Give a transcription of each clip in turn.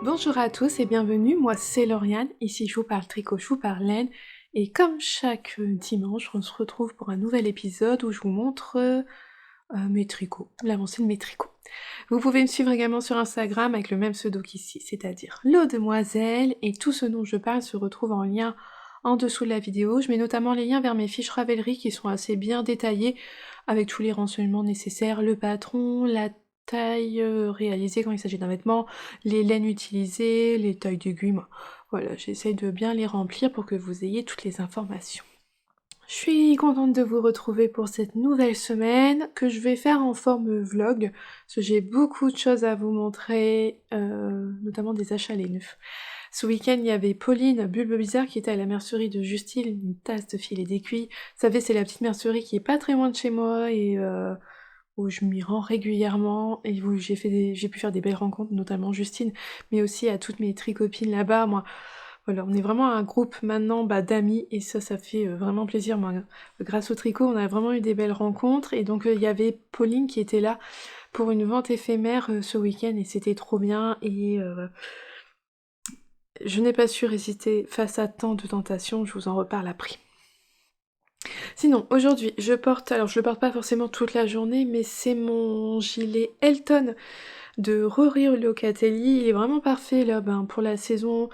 Bonjour à tous et bienvenue, moi c'est Lauriane, ici je vous parle tricot, je vous parle laine, et comme chaque dimanche, on se retrouve pour un nouvel épisode où je vous montre mes tricots, l'avancée de mes tricots. Vous pouvez me suivre également sur Instagram avec le même pseudo qu'ici, c'est-à-dire Laudemoiselle, et tout ce dont je parle se retrouve en lien en dessous de la vidéo. Je mets notamment les liens vers mes fiches Ravelry qui sont assez bien détaillées avec tous les renseignements nécessaires, le patron, la taille réalisée quand il s'agit d'un vêtement, les laines utilisées, les tailles d'aiguille, moi. Voilà, j'essaye de bien les remplir pour que vous ayez toutes les informations. Je suis contente de vous retrouver pour cette nouvelle semaine que je vais faire en forme vlog, parce que j'ai beaucoup de choses à vous montrer, notamment des achats les neufs. Ce week-end, il y avait Pauline Bulbe Bizarre qui était à la mercerie de Justine, une tasse de fil et d'aiguille. Vous savez, c'est la petite mercerie qui est pas très loin de chez moi et où je m'y rends régulièrement et où j'ai pu faire des belles rencontres, notamment Justine, mais aussi à toutes mes tricopines là-bas. Moi, voilà, on est vraiment un groupe maintenant d'amis et ça fait vraiment plaisir. Moi, grâce au tricot, on a vraiment eu des belles rencontres et donc il y avait Pauline qui était là pour une vente éphémère ce week-end et c'était trop bien et je n'ai pas su résister face à tant de tentations, je vous en reparle après. Sinon, aujourd'hui, alors je le porte pas forcément toute la journée, mais c'est mon gilet Elton de Rory Locatelli, il est vraiment parfait là, pour la saison.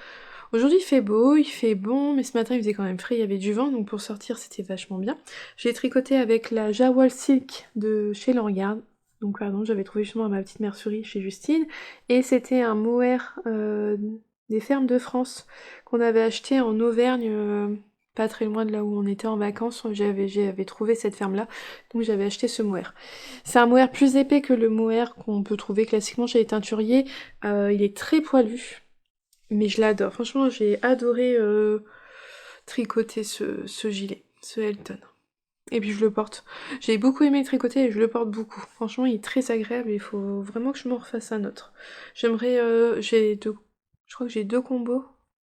Aujourd'hui il fait beau, il fait bon, mais ce matin il faisait quand même frais, il y avait du vent, donc pour sortir c'était vachement bien. J'ai tricoté avec la Jawal Silk de chez Langarde, donc pardon, j'avais trouvé justement à ma petite mercerie chez Justine, et c'était un mohair des fermes de France qu'on avait acheté en Auvergne, pas très loin de là où on était en vacances, j'avais trouvé cette ferme-là, donc j'avais acheté ce mohair. C'est un mohair plus épais que le mohair qu'on peut trouver classiquement chez les teinturiers, il est très poilu, mais je l'adore. Franchement, j'ai adoré tricoter ce gilet, ce Elton. Et puis je le porte. J'ai beaucoup aimé le tricoter et je le porte beaucoup. Franchement, il est très agréable et il faut vraiment que je m'en refasse un autre. J'aimerais... Je crois que j'ai deux combos.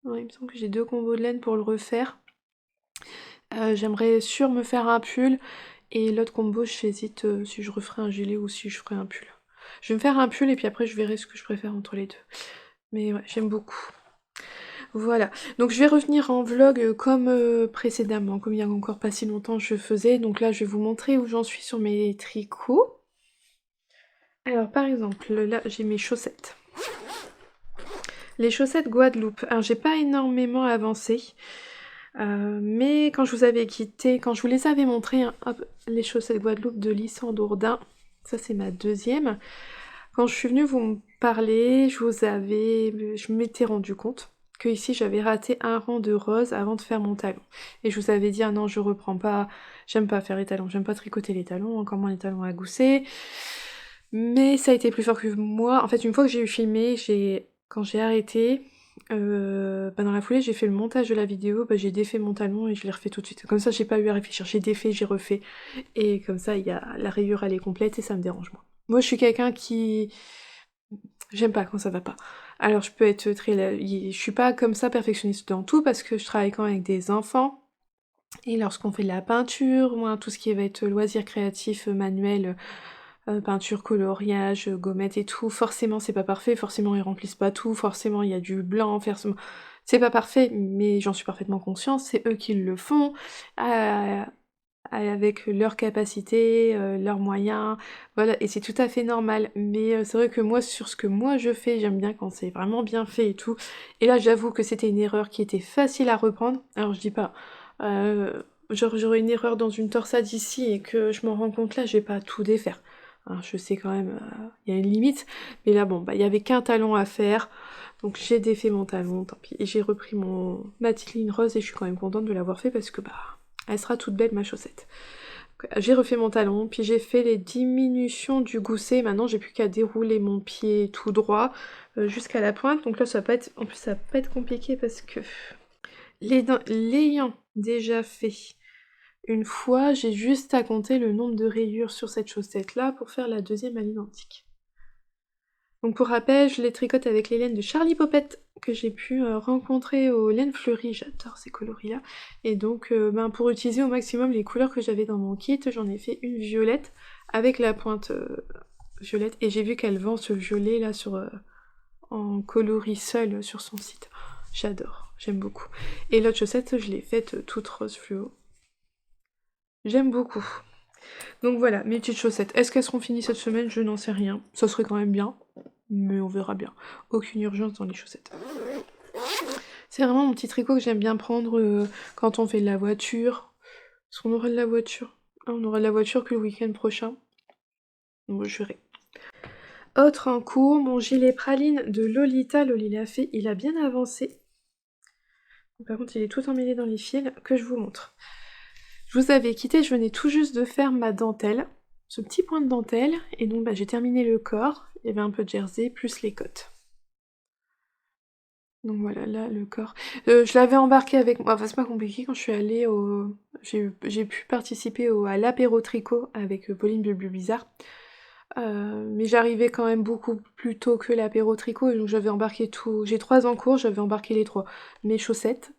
Ouais, il me semble que j'ai deux combos de laine pour le refaire. J'aimerais me faire un pull. Et l'autre combo, j'hésite si je referai un gilet ou si je ferai un pull. Je vais me faire un pull et puis après je verrai ce que je préfère entre les deux. Mais ouais, j'aime beaucoup. Voilà, donc je vais revenir en vlog comme précédemment, comme il y a encore pas si longtemps je faisais. Donc là, je vais vous montrer où j'en suis sur mes tricots. Alors par exemple, là j'ai mes chaussettes. Les chaussettes Guadeloupe. Alors j'ai pas énormément avancé, mais quand je vous avais quitté, quand je vous les avais montrées, hein, hop, les chaussettes Guadeloupe de Lissandre Dourdin, ça c'est ma deuxième. Quand je suis venue vous me parler, je m'étais rendu compte que ici j'avais raté un rang de rose avant de faire mon talon. Et je vous avais dit, ah non, je reprends pas, j'aime pas faire les talons, j'aime pas tricoter les talons, encore moins les talons à gousset. Mais ça a été plus fort que moi. En fait, une fois que j'ai eu filmé, quand j'ai arrêté, dans la foulée, j'ai fait le montage de la vidéo, j'ai défait mon talon et je l'ai refait tout de suite. Comme ça, j'ai pas eu à réfléchir, j'ai défait, j'ai refait. Et comme ça, la rayure, elle est complète et ça me dérange moins. Moi, je suis quelqu'un qui... J'aime pas quand ça va pas. Alors, je peux être je suis pas comme ça perfectionniste dans tout parce que je travaille quand même avec des enfants. Et lorsqu'on fait de la peinture, moi, tout ce qui va être loisirs créatifs, manuel, peinture, coloriage, gommette et tout, forcément c'est pas parfait, forcément ils remplissent pas tout, forcément il y a du blanc, forcément... C'est pas parfait, mais j'en suis parfaitement consciente, c'est eux qui le font, avec leurs capacités, leurs moyens, voilà, et c'est tout à fait normal. Mais c'est vrai que moi, sur ce que moi je fais, j'aime bien quand c'est vraiment bien fait et tout. Et là, j'avoue que c'était une erreur qui était facile à reprendre. Alors je dis pas, genre j'aurais une erreur dans une torsade ici et que je m'en rends compte là, je vais pas tout défaire. Hein, je sais quand même, il y a une limite, mais là bon, il y avait qu'un talon à faire, donc j'ai défait mon talon, tant pis. Et j'ai repris ma petite ligne rose et je suis quand même contente de l'avoir fait parce que elle sera toute belle ma chaussette. J'ai refait mon talon, puis j'ai fait les diminutions du gousset. Maintenant, j'ai plus qu'à dérouler mon pied tout droit jusqu'à la pointe. Donc là, en plus, ça va pas être compliqué parce que l'ayant déjà fait une fois, j'ai juste à compter le nombre de rayures sur cette chaussette-là pour faire la deuxième à l'identique. Donc pour rappel, je les tricote avec les laines de Charlie Popette que j'ai pu rencontrer aux laines fleuries, j'adore ces coloris-là. Et donc pour utiliser au maximum les couleurs que j'avais dans mon kit, j'en ai fait une violette avec la pointe violette. Et j'ai vu qu'elle vend ce violet là en coloris seul sur son site. J'adore, j'aime beaucoup. Et l'autre chaussette, je l'ai faite toute rose fluo. J'aime beaucoup. Donc voilà, mes petites chaussettes. Est-ce qu'elles seront finies cette semaine? Je n'en sais rien. Ça serait quand même bien, mais on verra bien. Aucune urgence dans les chaussettes. C'est vraiment mon petit tricot que j'aime bien prendre quand on fait de la voiture. Est-ce qu'on aura de la voiture? Ah, on aura de la voiture que le week-end prochain. Donc je verrai. Autre en cours, mon gilet praline de Lolita. Lolita fait, il a bien avancé. Par contre, il est tout emmêlé dans les fils que je vous montre. Je vous avais quitté, je venais tout juste de faire ma dentelle, ce petit point de dentelle, et donc j'ai terminé le corps, il y avait un peu de jersey, plus les côtes. Donc voilà, là, le corps. Je l'avais embarqué avec moi, enfin c'est pas compliqué, quand je suis allée au... J'ai pu participer à l'apéro tricot avec Pauline Bulbul Bizarre, mais j'arrivais quand même beaucoup plus tôt que l'apéro tricot, et donc j'avais embarqué tout... J'ai 3 en cours, j'avais embarqué les 3. Mes chaussettes,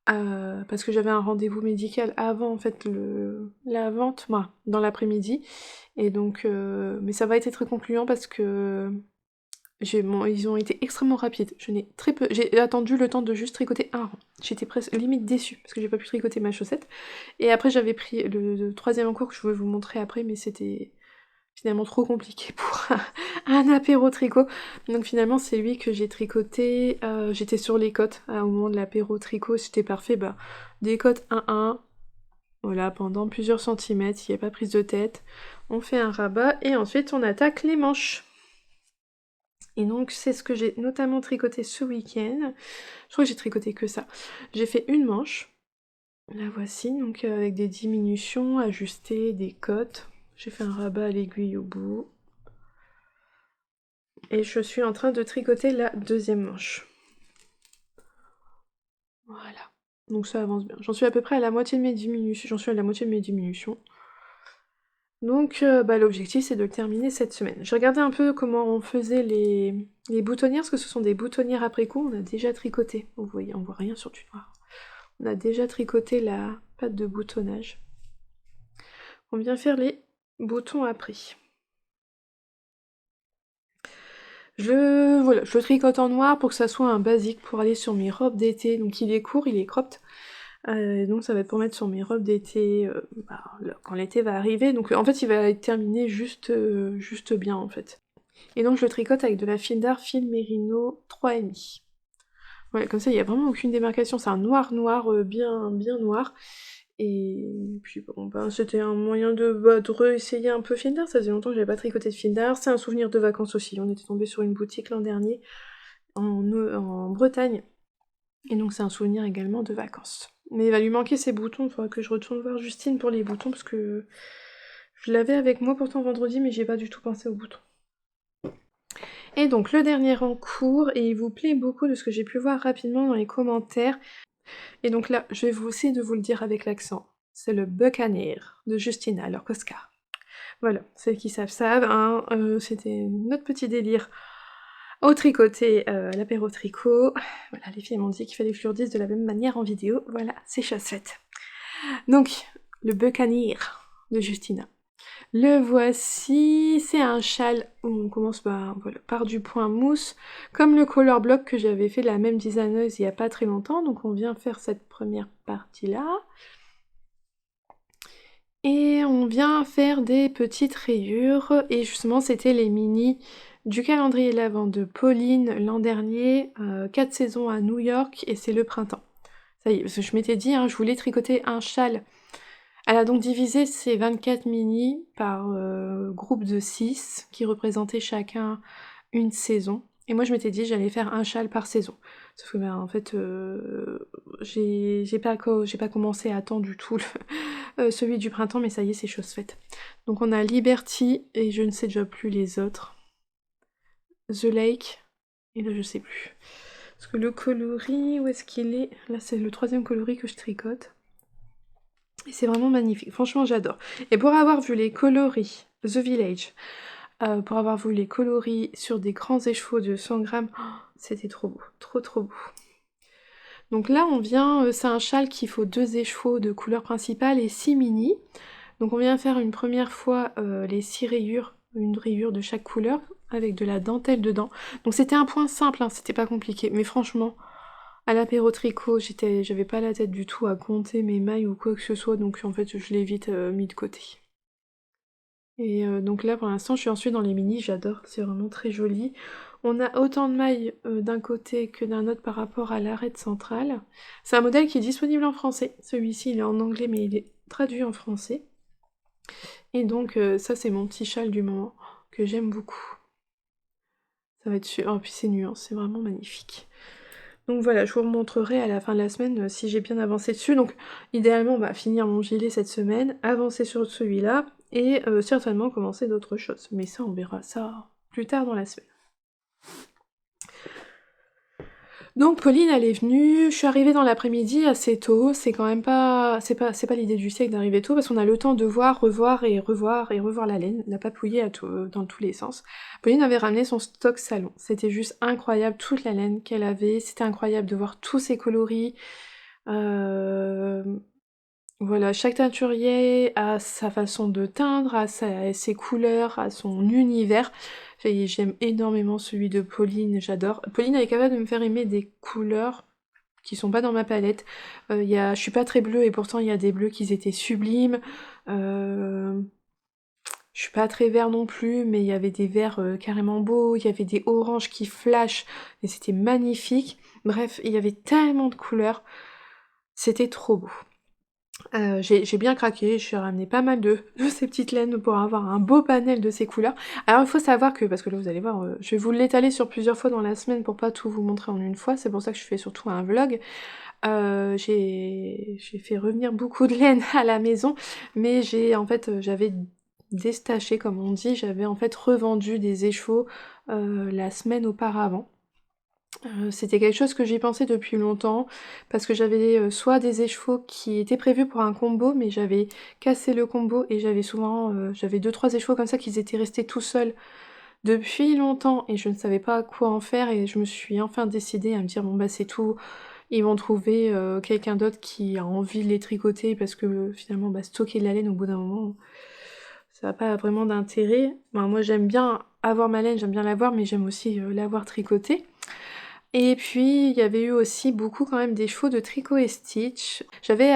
parce que j'avais un rendez-vous médical avant en fait la vente, moi, dans l'après-midi. Et donc, mais ça va être très concluant parce que ils ont été extrêmement rapides. J'ai attendu le temps de juste tricoter un rang. J'étais presque limite déçue parce que j'ai pas pu tricoter ma chaussette. Et après j'avais pris le troisième en cours que je vais vous montrer après, mais c'était finalement trop compliqué pour un apéro tricot. Donc finalement c'est lui que j'ai tricoté. J'étais sur les côtes au moment de l'apéro tricot, c'était parfait. Des côtes 1-1, voilà, pendant plusieurs centimètres, il n'y a pas prise de tête. On fait un rabat et ensuite on attaque les manches. Et donc c'est ce que j'ai notamment tricoté ce week-end. Je crois que j'ai tricoté que ça. J'ai fait une manche, la voici, donc avec des diminutions, ajustées, des cotes. J'ai fait un rabat à l'aiguille au bout. Et je suis en train de tricoter la deuxième manche. Voilà. Donc ça avance bien. J'en suis à peu près à la moitié de mes diminutions. J'en suis à la moitié de mes diminutions. Donc l'objectif c'est de le terminer cette semaine. J'ai regardé un peu comment on faisait les boutonnières, parce que ce sont des boutonnières après coup, on a déjà tricoté. Vous voyez, on voit rien sur du noir. On a déjà tricoté la patte de boutonnage. On vient faire les boutons après. Je tricote en noir pour que ça soit un basique pour aller sur mes robes d'été. Donc il est court, il est cropped. Donc ça va être pour mettre sur mes robes d'été quand l'été va arriver. Donc en fait il va être terminé juste bien en fait. Et donc je le tricote avec de la fine d'art fil mérino 3,5. Voilà, comme ça il n'y a vraiment aucune démarcation, c'est un noir bien noir. Et puis c'était un moyen de réessayer un peu fil d'art, ça faisait longtemps que j'avais pas tricoté de fil d'art. C'est un souvenir de vacances aussi, on était tombé sur une boutique l'an dernier en Bretagne. Et donc c'est un souvenir également de vacances. Mais il va lui manquer ses boutons, il faudra que je retourne voir Justine pour les boutons, parce que je l'avais avec moi pourtant vendredi, mais j'ai pas du tout pensé aux boutons. Et donc le dernier en cours, et il vous plaît beaucoup de ce que j'ai pu voir rapidement dans les commentaires. Et donc là, je vais vous essayer de vous le dire avec l'accent. C'est le Buccaneer de Justina Lorkowska. Voilà, celles qui savent, hein, c'était notre petit délire au tricoté, l'apéro tricot. Voilà, les filles m'ont dit qu'il fallait que je leur dise de la même manière en vidéo. Voilà, c'est chose faite. Donc, le Buccaneer de Justina. Le voici, c'est un châle où on commence par du point mousse, comme le color block que j'avais fait de la même designeuse il n'y a pas très longtemps, donc on vient faire cette première partie-là. Et on vient faire des petites rayures, et justement c'était les mini du calendrier de l'Avent de Pauline l'an dernier, 4 saisons à New York, et c'est le printemps. Ça y est, parce que je m'étais dit, hein, je voulais tricoter un châle. Elle a donc divisé ces 24 mini par groupe de 6 qui représentaient chacun une saison. Et moi je m'étais dit j'allais faire un châle par saison. Sauf que en fait j'ai pas commencé à attendre du tout celui du printemps, mais ça y est, c'est chose faite. Donc on a Liberty et je ne sais déjà plus les autres. The Lake, et là je sais plus. Parce que le coloris, où est-ce qu'il est? Là c'est le 3e coloris que je tricote. Et c'est vraiment magnifique, franchement j'adore. Et pour avoir vu les coloris, The Village, pour avoir vu les coloris sur des grands écheveaux de 100 grammes, oh, c'était trop beau, trop beau. Donc là on vient, c'est un châle qu'il faut 2 écheveaux de couleur principale et 6 mini. Donc on vient faire une première fois les 6 rayures, une rayure de chaque couleur, avec de la dentelle dedans. Donc c'était un point simple, hein, c'était pas compliqué. Mais franchement, à l'apéro tricot, j'avais pas la tête du tout à compter mes mailles ou quoi que ce soit, donc en fait je l'ai vite mis de côté. Et donc là pour l'instant je suis ensuite dans les mini, j'adore, c'est vraiment très joli. On a autant de mailles d'un côté que d'un autre par rapport à l'arête centrale. C'est un modèle qui est disponible en français, celui-ci il est en anglais mais il est traduit en français. Et donc ça c'est mon petit châle du moment, que j'aime beaucoup. Ça va être sûr, oh puis c'est nuance, c'est vraiment magnifique. Donc voilà, je vous remontrerai à la fin de la semaine si j'ai bien avancé dessus. Donc idéalement, finir mon gilet cette semaine, avancer sur celui-là, et certainement commencer d'autres choses. Mais ça, on verra ça plus tard dans la semaine. Donc Pauline, elle est venue, je suis arrivée dans l'après-midi assez tôt, c'est quand même pas... C'est pas l'idée du siècle d'arriver tôt, parce qu'on a le temps de voir, revoir la laine, la papouiller dans tous les sens. Pauline avait ramené son stock salon, c'était juste incroyable, toute la laine qu'elle avait, c'était incroyable de voir tous ses coloris. Voilà, chaque teinturier a sa façon de teindre, a ses couleurs, a son univers. Et j'aime énormément celui de Pauline, j'adore. Pauline elle est capable de me faire aimer des couleurs qui sont pas dans ma palette. Je suis pas très bleue et pourtant il y a des bleus qui étaient sublimes. Je suis pas très vert non plus, mais il y avait des verts carrément beaux, il y avait des oranges qui flashent, et c'était magnifique. Bref, il y avait tellement de couleurs, c'était trop beau. J'ai bien craqué, j'ai ramené pas mal de ces petites laines pour avoir un beau panel de ces couleurs. Alors il faut savoir que, parce que là vous allez voir, je vais vous l'étaler sur plusieurs fois dans la semaine pour pas tout vous montrer en une fois, c'est pour ça que je fais surtout un vlog. J'ai fait revenir beaucoup de laine à la maison, mais j'avais déstaché comme on dit, j'avais en fait revendu des écheveaux la semaine auparavant. C'était quelque chose que j'y pensais depuis longtemps, parce que j'avais soit des écheveaux qui étaient prévus pour un combo, mais j'avais cassé le combo et j'avais 2-3 écheveaux comme ça qui étaient restés tout seuls depuis longtemps et je ne savais pas quoi en faire et je me suis enfin décidée à me dire bon bah c'est tout, ils vont trouver quelqu'un d'autre qui a envie de les tricoter parce que finalement stocker de la laine au bout d'un moment ça n'a pas vraiment d'intérêt. Moi j'aime bien avoir ma laine, j'aime bien l'avoir mais j'aime aussi l'avoir tricotée. Et puis, il y avait eu aussi beaucoup quand même des chevaux de Tricot et Stitch. J'avais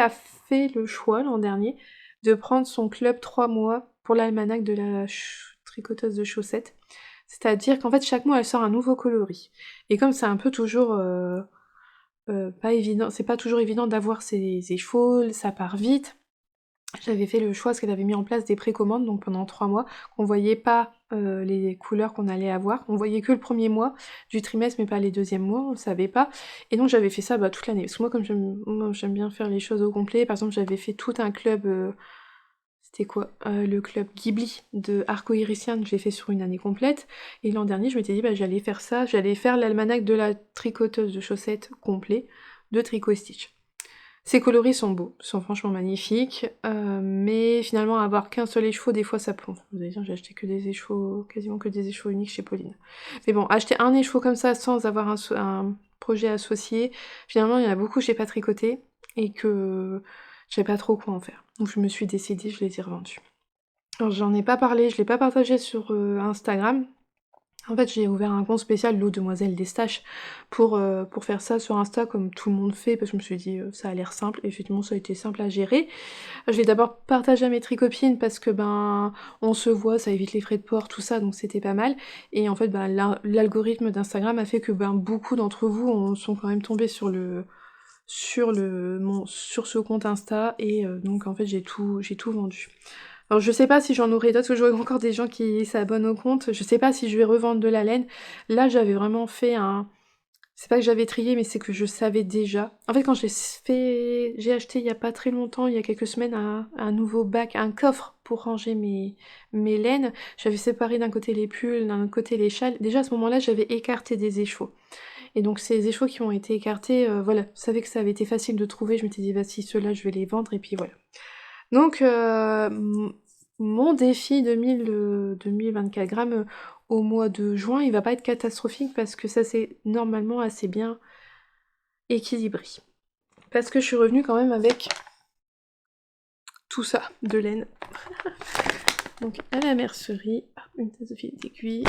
fait le choix l'an dernier de prendre son club 3 mois pour l'almanach de la tricoteuse de chaussettes. C'est-à-dire qu'en fait, chaque mois, elle sort un nouveau coloris. Et comme c'est un peu toujours pas évident, c'est pas toujours évident d'avoir ces chevaux, ça part vite. J'avais fait le choix parce qu'elle avait mis en place des précommandes, donc pendant 3 mois, qu'on voyait pas les couleurs qu'on allait avoir. On voyait que le premier mois du trimestre, mais pas les deuxièmes mois, on le savait pas. Et donc j'avais fait ça toute l'année. Parce que moi, comme j'aime bien faire les choses au complet, par exemple, j'avais fait tout un club... c'était quoi le club Ghibli de Arco-Irisienne, je l'ai fait sur une année complète. Et l'an dernier, je m'étais dit, j'allais faire ça, j'allais faire l'almanach de la tricoteuse de chaussettes complet de Tricot et Stitch. Ces coloris sont beaux, sont franchement magnifiques, mais finalement avoir qu'un seul écheveau, des fois ça plombe. Vous allez dire, j'ai acheté que des écheveaux, quasiment que des écheveaux uniques chez Pauline. Mais bon, acheter un écheveau comme ça sans avoir un projet associé, finalement il y en a beaucoup que j'ai pas tricoté et que je savais pas trop quoi en faire. Donc je me suis décidée, je les ai revendus. Alors j'en ai pas parlé, je l'ai pas partagé sur Instagram. En fait, j'ai ouvert un compte spécial L'eau Demoiselle des Staches pour faire ça sur Insta comme tout le monde fait, parce que je me suis dit ça a l'air simple, et effectivement ça a été simple à gérer. Je l'ai d'abord partagé à mes tricopines parce que on se voit, ça évite les frais de port, tout ça, donc c'était pas mal. Et en fait l'algorithme d'Instagram a fait que beaucoup d'entre vous sont quand même tombés sur ce compte Insta, et donc en fait j'ai tout vendu. Alors je sais pas si j'en aurai d'autres, parce que je vois encore des gens qui s'abonnent au compte, je sais pas si je vais revendre de la laine. Là j'avais vraiment fait c'est pas que j'avais trié, mais c'est que je savais déjà. En fait quand j'ai acheté il y a pas très longtemps, il y a quelques semaines, un nouveau bac, un coffre pour ranger mes laines. J'avais séparé d'un côté les pulls, d'un autre côté les châles. Déjà à ce moment-là j'avais écarté des écheveaux. Et donc ces écheveaux qui ont été écartés, voilà, je savais que ça avait été facile de trouver, je m'étais dit si ceux-là je vais les vendre, et puis voilà. Donc, mon défi 2024 grammes au mois de juin, il va pas être catastrophique parce que ça c'est normalement assez bien équilibré. Parce que je suis revenue quand même avec tout ça de laine. Donc à la mercerie, une tasse de fil d'aiguille,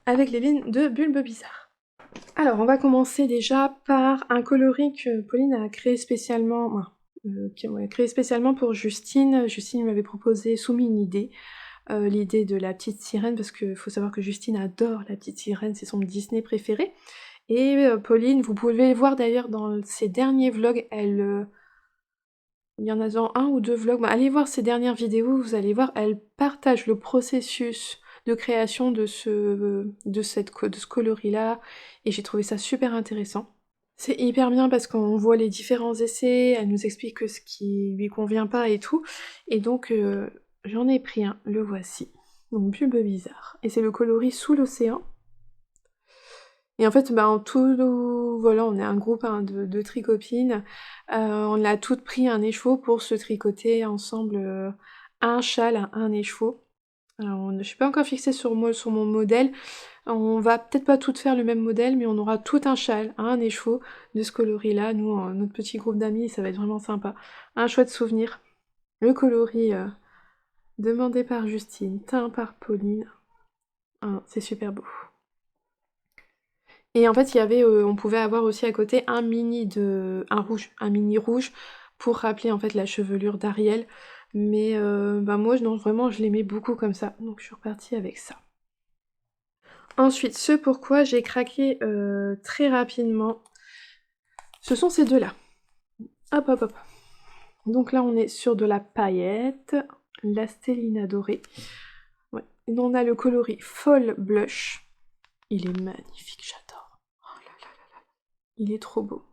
avec les lignes de Bulbe Bizarre. Alors, on va commencer déjà par un coloris que Pauline a créé spécialement, créé spécialement pour Justine. Justine m'avait soumis une idée, l'idée de la petite sirène, parce qu'il faut savoir que Justine adore la petite sirène, c'est son Disney préféré. Et Pauline, vous pouvez voir d'ailleurs dans ses derniers vlogs, il y en a dans 1 ou 2 vlogs, allez voir ses dernières vidéos, vous allez voir, elle partage le processus de création de ce coloris-là, et j'ai trouvé ça super intéressant. C'est hyper bien parce qu'on voit les différents essais, elle nous explique ce qui lui convient pas et tout, et donc j'en ai pris un, le voici, donc Bulbe Bizarre, et c'est le coloris Sous l'océan. Et en fait, en tout, voilà, on est un groupe de tricopines, on a toutes pris un écheveau pour se tricoter ensemble un châle, un écheveau. Alors, je suis pas encore fixée sur mon modèle, on va peut-être pas toutes faire le même modèle, mais on aura tout un châle, un écheveau de ce coloris-là. Nous, notre petit groupe d'amis, ça va être vraiment sympa. Un chouette souvenir. Le coloris demandé par Justine, teint par Pauline. C'est super beau. Et en fait, on pouvait avoir aussi à côté un mini rouge, pour rappeler en fait la chevelure d'Ariel. Mais moi, non, vraiment, je l'aimais beaucoup comme ça, donc je suis repartie avec ça. Ensuite, ce pourquoi j'ai craqué très rapidement, ce sont ces deux-là. Hop, hop, hop. Donc là, on est sur de la paillette, la Stellina dorée. Ouais. Et on a le coloris Fall Blush. Il est magnifique, j'adore. Oh là là là là. Il est trop beau.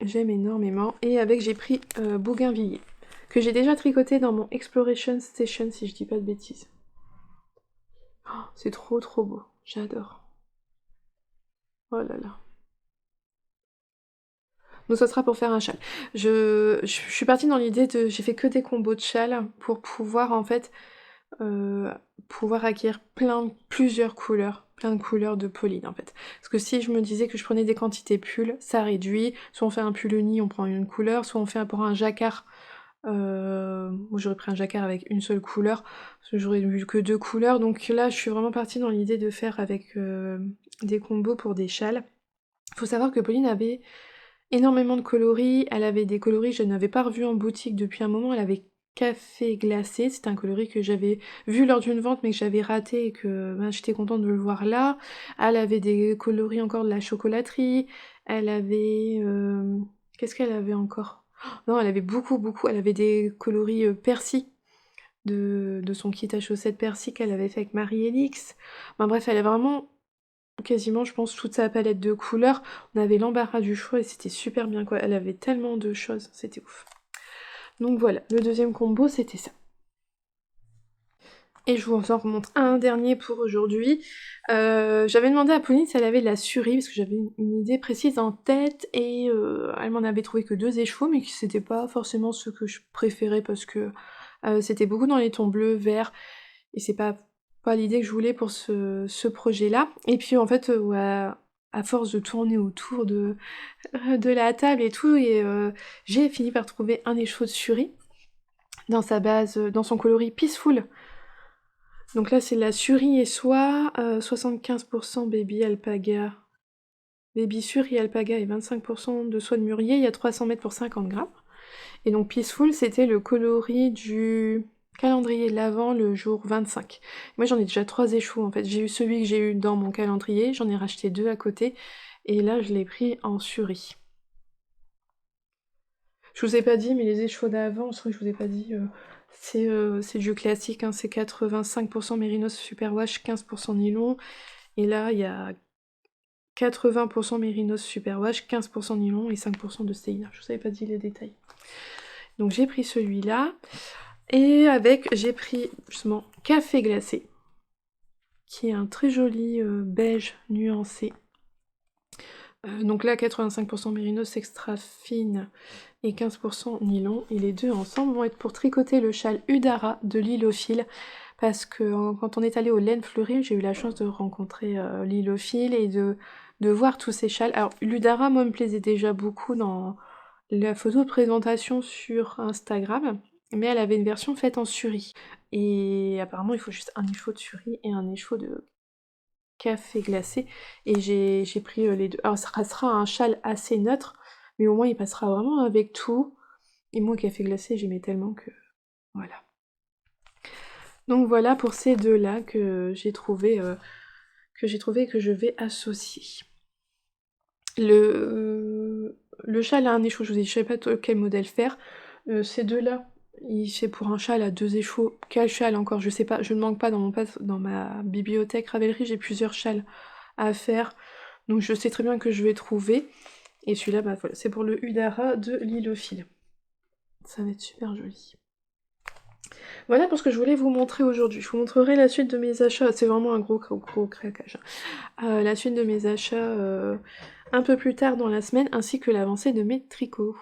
J'aime énormément. Et avec, j'ai pris Bougainvilliers, que j'ai déjà tricoté dans mon Exploration Station, si je dis pas de bêtises. Oh, c'est trop trop beau. J'adore. Oh là là. Donc ça sera pour faire un châle. Je suis partie dans l'idée de... J'ai fait que des combos de châles pour pouvoir en fait pouvoir acquérir plusieurs couleurs, plein de couleurs de Pauline en fait. Parce que si je me disais que je prenais des quantités pulls, ça réduit. Soit on fait un pull uni, on prend une couleur, soit on fait pour un jacquard. Moi j'aurais pris un jacquard avec une seule couleur, parce que j'aurais eu que 2 couleurs. Donc là je suis vraiment partie dans l'idée de faire avec des combos pour des châles. Faut savoir que Pauline avait énormément de coloris, elle avait des coloris que je n'avais pas revus en boutique depuis un moment, elle avait Café Glacé, c'était un coloris que j'avais vu lors d'une vente mais que j'avais raté et que j'étais contente de le voir là. Elle avait des coloris encore de la chocolaterie, elle avait... qu'est-ce qu'elle avait encore? Non, elle avait beaucoup, elle avait des coloris persil de son kit à chaussettes persil qu'elle avait fait avec Marie-Élix. Bref, elle a vraiment quasiment, je pense, toute sa palette de couleurs. On avait l'embarras du choix et c'était super bien, quoi. Elle avait tellement de choses, c'était ouf. Donc voilà, le deuxième combo, c'était ça. Et je vous en remontre un dernier pour aujourd'hui. J'avais demandé à Pauline si elle avait de la surie, parce que j'avais une idée précise en tête, et elle m'en avait trouvé que 2 écheveaux, mais que c'était pas forcément ce que je préférais, parce que c'était beaucoup dans les tons bleus, verts, et c'est pas l'idée que je voulais pour ce projet-là. Et puis en fait, à force de tourner autour de la table et tout, et j'ai fini par trouver un écheveau de Suri dans sa base, dans son coloris Peaceful. Donc là c'est la Suri et soie, 75% baby alpaga, baby Suri alpaga et 25% de soie de mûrier, il y a 300 mètres pour 50 grammes. Et donc Peaceful c'était le coloris du calendrier de l'Avent le jour 25. Moi j'en ai déjà 3 échevaux en fait, j'ai eu celui que j'ai eu dans mon calendrier, j'en ai racheté 2 à côté, et là je l'ai pris en Suri. Je vous ai pas dit, mais les échevaux d'avant, je crois que je vous ai pas dit, c'est du classique, hein, c'est 85% Mérinos Superwash, 15% nylon, et là il y a 80% Mérinos Superwash, 15% nylon et 5% de Stellina. Je vous avais pas dit les détails. Donc j'ai pris celui-là. Et avec, j'ai pris justement Café Glacé, qui est un très joli beige nuancé. Donc là, 85% Mérinos extra fine et 15% nylon. Et les deux ensemble vont être pour tricoter le châle Udara de Lilophile. Parce que quand on est allé aux laines fleuries, j'ai eu la chance de rencontrer Lilophile et de voir tous ces châles. Alors l'Udara, moi, me plaisait déjà beaucoup dans la photo de présentation sur Instagram. Mais elle avait une version faite en Suri. Et apparemment, il faut juste un écheveau de Suri et un écheveau de café glacé, et j'ai pris les deux. Alors ça restera un châle assez neutre, mais au moins il passera vraiment avec tout. Et moi, café glacé, j'aimais tellement que... Voilà. Donc voilà pour ces deux-là que j'ai trouvé et que je vais associer. Le châle à un échoue, je vous ai dit, je savais pas quel modèle faire. Ces deux-là, c'est pour un châle à 2 échoues. Quel châle encore, je sais pas, je ne manque pas dans ma bibliothèque Ravelry, j'ai plusieurs châles à faire. Donc je sais très bien que je vais trouver. Et celui-là, bah voilà, c'est pour le Udara de Lilophile. Ça va être super joli. Voilà pour ce que je voulais vous montrer aujourd'hui. Je vous montrerai la suite de mes achats. C'est vraiment un gros craquage. La suite de mes achats un peu plus tard dans la semaine, ainsi que l'avancée de mes tricots.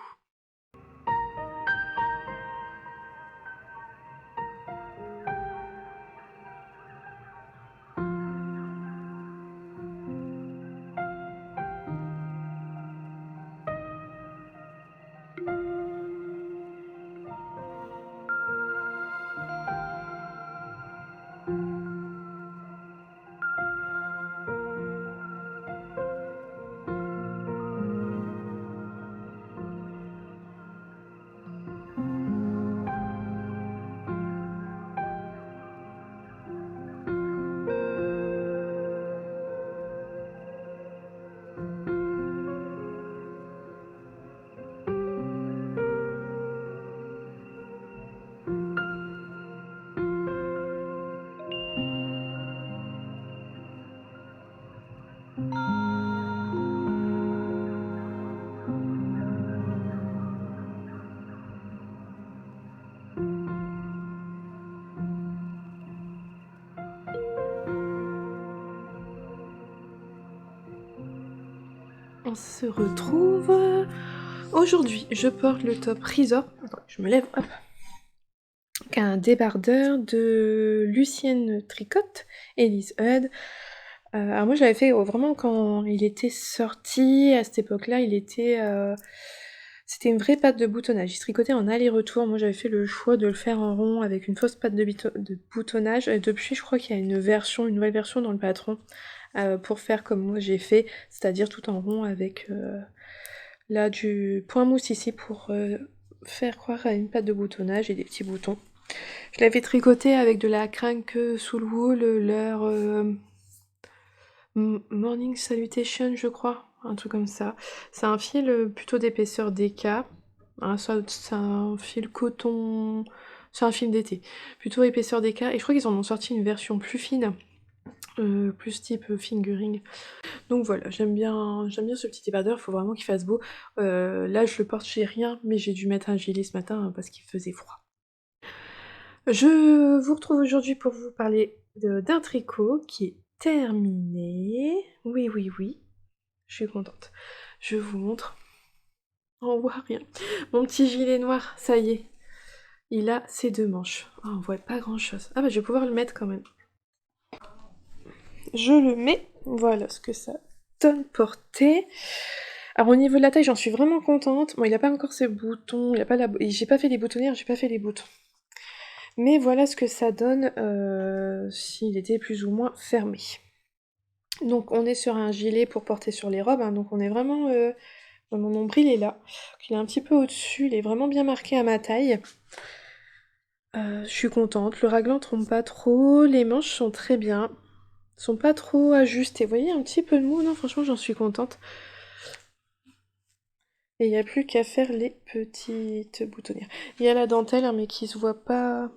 On se retrouve aujourd'hui. Je porte le top Resort. Attends, je me lève, hop. Un débardeur de Lucienne Tricotte, Elise Hud. Alors moi j'avais fait vraiment quand il était sorti, à cette époque-là, c'était une vraie patte de boutonnage. Il se tricotait en aller-retour. Moi j'avais fait le choix de le faire en rond avec une fausse patte de boutonnage. Et depuis je crois qu'il y a une nouvelle version dans le patron pour faire comme moi j'ai fait, c'est-à-dire tout en rond avec là du point mousse ici pour faire croire à une patte de boutonnage et des petits boutons. Je l'avais tricoté avec de la crank soul wool, leur Morning Salutation, je crois, un truc comme ça. C'est un fil plutôt d'épaisseur DK. Hein, c'est un fil coton, c'est un fil d'été, plutôt épaisseur DK. Et je crois qu'ils en ont sorti une version plus fine, plus type fingering. Donc voilà, j'aime bien ce petit débardeur. Il faut vraiment qu'il fasse beau. Là, je le porte chez rien, mais j'ai dû mettre un gilet ce matin parce qu'il faisait froid. Je vous retrouve aujourd'hui pour vous parler d'un tricot qui est terminé. Oui, oui, oui. Je suis contente. Je vous montre. On voit rien. Mon petit gilet noir, ça y est. Il a ses 2 manches. Oh, on voit pas grand chose. Ah bah je vais pouvoir le mettre quand même. Je le mets. Voilà ce que ça donne portée. Alors au niveau de la taille, j'en suis vraiment contente. Bon, il a pas encore ses boutons. J'ai pas fait les boutonnières, j'ai pas fait les boutons. Mais voilà ce que ça donne s'il était plus ou moins fermé. Donc on est sur un gilet pour porter sur les robes, hein, donc on est vraiment... mon nombril est là. Il est un petit peu au-dessus, il est vraiment bien marqué à ma taille. Je suis contente, le raglan trompe pas trop, les manches sont très bien. Sont pas trop ajustées. Vous voyez, un petit peu de mou, non franchement j'en suis contente. Et il n'y a plus qu'à faire les petites boutonnières. Il y a la dentelle, hein, mais qui se voit pas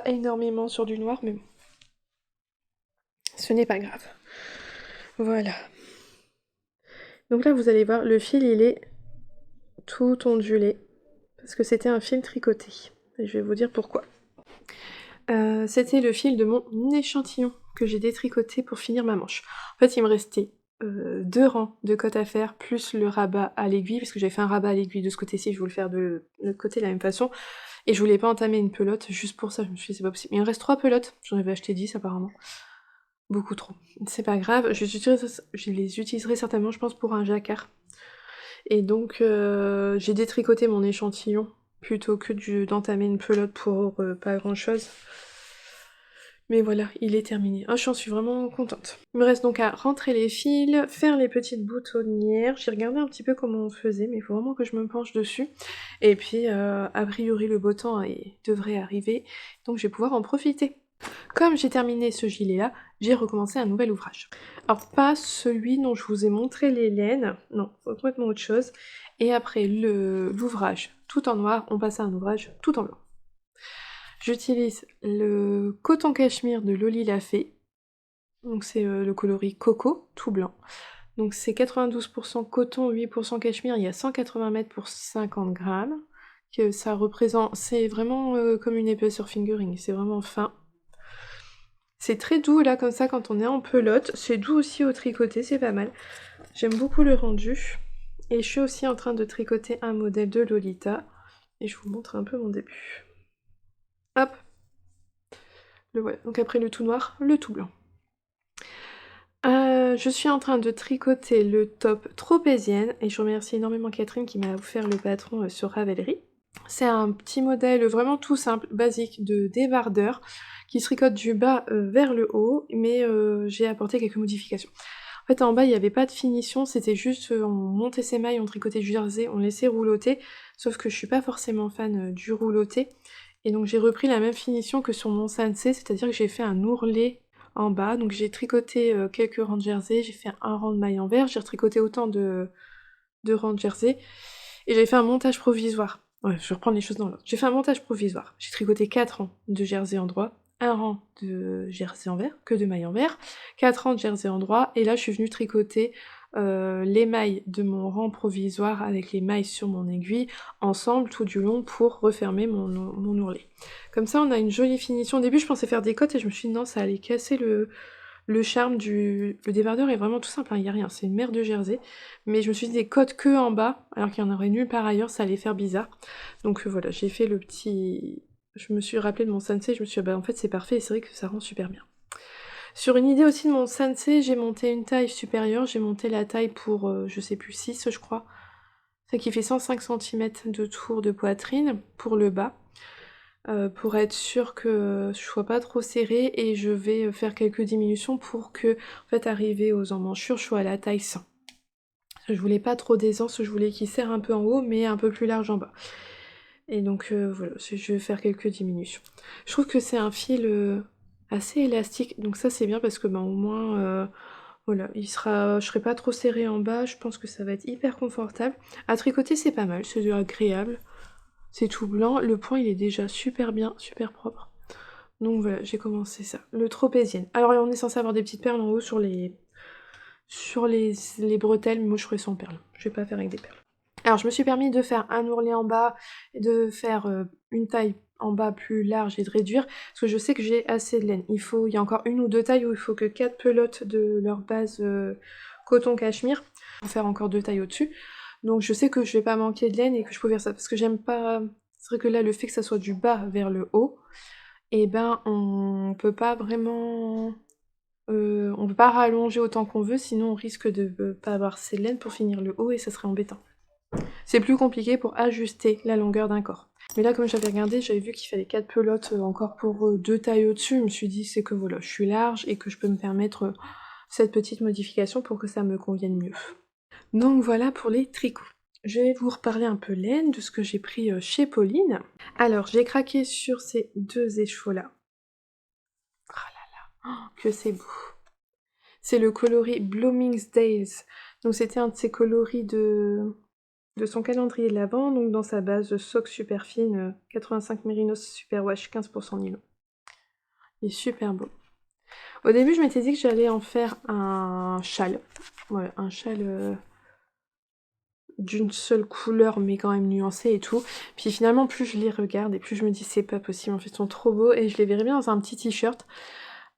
énormément sur du noir, mais bon. Ce n'est pas grave. Voilà. Donc là, vous allez voir, le fil, il est tout ondulé. Parce que c'était un fil tricoté. Et je vais vous dire pourquoi. C'était le fil de mon échantillon que j'ai détricoté pour finir ma manche. En fait, il me restait 2 rangs de cotte à faire, plus le rabat à l'aiguille, parce que j'avais fait un rabat à l'aiguille de ce côté-ci, je voulais le faire de l'autre côté de la même façon. Et je voulais pas entamer une pelote, juste pour ça, je me suis dit c'est pas possible. Il me reste 3 pelotes, j'en avais acheté 10 apparemment. Beaucoup trop. C'est pas grave, je les utiliserai certainement, je pense, pour un jacquard. Et donc, j'ai détricoté mon échantillon, plutôt que d'entamer une pelote pour pas grand-chose. Mais voilà, il est terminé. Ah, j'en suis vraiment contente. Il me reste donc à rentrer les fils, faire les petites boutonnières. J'ai regardé un petit peu comment on faisait, mais il faut vraiment que je me penche dessus. Et puis, a priori, le beau temps devrait arriver, donc je vais pouvoir en profiter. Comme j'ai terminé ce gilet-là, j'ai recommencé un nouvel ouvrage. Alors, pas celui dont je vous ai montré les laines, non, complètement autre chose. Et après l'ouvrage tout en noir, on passe à un ouvrage tout en blanc. J'utilise le coton cachemire de Loli Lafay. Donc c'est le coloris coco, tout blanc. Donc c'est 92% coton, 8% cachemire, il y a 180 mètres pour 50 grammes. Que ça représente, c'est vraiment comme une épaisseur fingering, c'est vraiment fin. C'est très doux là comme ça quand on est en pelote, c'est doux aussi au tricoté, c'est pas mal. J'aime beaucoup le rendu. Et je suis aussi en train de tricoter un modèle de Lolita. Et je vous montre un peu mon début. Hop, le voilà. Donc après le tout noir, le tout blanc. Je suis en train de tricoter le top Tropézienne et je remercie énormément Catherine qui m'a offert le patron sur Ravelry. C'est un petit modèle vraiment tout simple, basique, de débardeur qui se tricote du bas vers le haut, mais j'ai apporté quelques modifications. En fait, en bas, il n'y avait pas de finition, c'était juste, on montait ses mailles, on tricotait du jersey, on laissait rouloter, sauf que je suis pas forcément fan du rouloté, et donc j'ai repris la même finition que sur mon sensei, c'est-à-dire que j'ai fait un ourlet en bas, donc j'ai tricoté quelques rangs de jersey, j'ai fait un rang de maille en vert, j'ai retricoté autant de rangs de jersey, et j'ai fait un montage provisoire. Ouais, je vais reprendre les choses dans l'ordre. J'ai fait un montage provisoire, j'ai tricoté 4 rangs de jersey en droit, un rang de jersey en vert, que de mailles en vert, 4 rangs de jersey en droit, et là je suis venue tricoter les mailles de mon rang provisoire avec les mailles sur mon aiguille, ensemble tout du long pour refermer mon ourlet. Comme ça on a une jolie finition. Au début je pensais faire des cottes et je me suis dit non, ça allait casser le charme du... Le débardeur est vraiment tout simple, il n'y a rien, c'est une mer de jersey. Mais je me suis dit des cottes que en bas, alors qu'il y en aurait nulle part ailleurs, ça allait faire bizarre. Donc voilà, j'ai fait le petit... Je me suis rappelé de mon sensei, je me suis dit, bah en fait c'est parfait et c'est vrai que ça rend super bien. Sur une idée aussi de mon sensei, j'ai monté une taille supérieure, j'ai monté la taille pour, je sais plus, 6 je crois. Ça qui fait 105 cm de tour de poitrine pour le bas. Pour être sûr que je sois pas trop serrée et je vais faire quelques diminutions pour que, en fait, arrivé aux emmanchures, je sois à la taille 100. Je voulais pas trop d'aisance, je voulais qu'il serre un peu en haut mais un peu plus large en bas. Et donc voilà, je vais faire quelques diminutions. Je trouve que c'est un fil assez élastique, donc ça c'est bien parce que au moins voilà, je serai pas trop serrée en bas, je pense que ça va être hyper confortable. À tricoter c'est pas mal, c'est agréable. C'est tout blanc, le point il est déjà super bien, super propre. Donc voilà, j'ai commencé ça. Le tropézienne. Alors on est censé avoir des petites perles en haut sur les bretelles, mais moi je ferai sans perles. Je vais pas faire avec des perles. Alors je me suis permis de faire un ourlet en bas, et de faire une taille en bas plus large et de réduire, parce que je sais que j'ai assez de laine. Il y a encore une ou deux tailles où il faut que 4 pelotes de leur base coton cachemire, pour faire encore 2 tailles au-dessus. Donc je sais que je vais pas manquer de laine et que je peux faire ça, parce que j'aime pas... C'est vrai que là, le fait que ça soit du bas vers le haut, et ben on peut pas vraiment... on peut pas rallonger autant qu'on veut, sinon on risque de pas avoir assez de laine pour finir le haut et ça serait embêtant. C'est plus compliqué pour ajuster la longueur d'un corps. Mais là, comme j'avais regardé, j'avais vu qu'il fallait 4 pelotes encore pour 2 tailles au-dessus. Je me suis dit, c'est que voilà, je suis large et que je peux me permettre cette petite modification pour que ça me convienne mieux. Donc voilà pour les tricots. Je vais vous reparler un peu laine de ce que j'ai pris chez Pauline. Alors, j'ai craqué sur ces 2 écheaux-là. Oh là là, oh, que c'est beau. C'est le coloris Bloomingdale's. Donc c'était un de ces coloris de son calendrier de l'Avent, donc dans sa base de sock super fine, 85 Mérinos Super Wash, 15% nylon. Il est super beau. Au début, je m'étais dit que j'allais en faire un châle. Voilà, un châle d'une seule couleur, mais quand même nuancé et tout. Puis finalement, plus je les regarde et plus je me dis c'est pas possible, en fait, ils sont trop beaux. Et je les verrais bien dans un petit t-shirt,